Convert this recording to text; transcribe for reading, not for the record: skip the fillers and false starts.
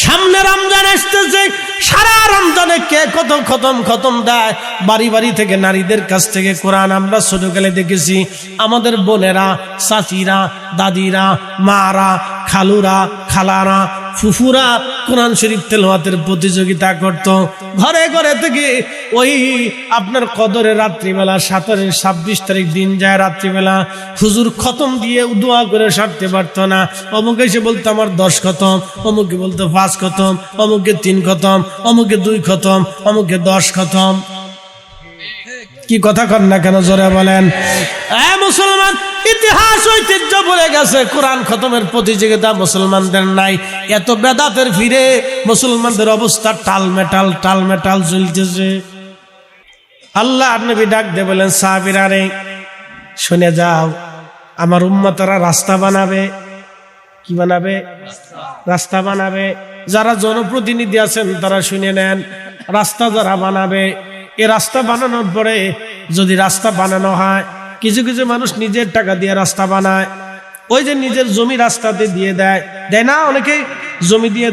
সামনে রমজান আসতেছে, সারা রমজানে কে কত খতম দেয়। বাড়ি বাড়ি থেকে নারীদের কাছ থেকে কোরআন আমরা ছোটকালে দেখেছি আমাদের বোনেরা, চাচিরা, দাদিরা, মারা, খালুরা, খালারা, ফুফুরা কোরআন শরীফ তেলাওয়াতের প্রতিযোগিতা করত। ঘরে ঘরে থেকে ওই আপনার কদরের রাত্রিবেলা 26 তারিখ দিন যায়, রাত্রিবেলা হুজুর খতম দিয়ে দোয়া করে সারতে পারতো না। অমুকে এসে বলতো আমার 10 খতম, অমুকে বলতো 5 খতম, অমুকে 3 খতম, অমুকে 2 খতম, অমুকে 10 খতম। কি কথা কর না কেন, জোরে বলেন। মুসলমান ইতিহাস ঐতিহ্য বলে গেছে কোরআন খতমের প্রতিযোগিতা মুসলমানদের নাই। এত বেদাতের ফিরে মুসলমানদের অবস্থা টালমেটাল চলতেছে। আল্লাহ নবী ডাক দিয়ে বলেন, সাহাবীরা রে শুনে যাও, আমার উম্মতরা রাস্তা বানাবে। কি বানাবে? রাস্তা বানাবে। যারা জনপ্রতিনিধি আছেন তারা শুনে নেন, রাস্তা যারা বানাবে, এ রাস্তা বানানোর পরে যদি রাস্তা বানানো হয়, কিছু কিছু মানুষ নিজের টাকা দিয়ে রাস্তা বানায়। ওই যে নিজের জমি রাস্তাতে দিয়ে দেয় না, অনেকে জমি দিয়ে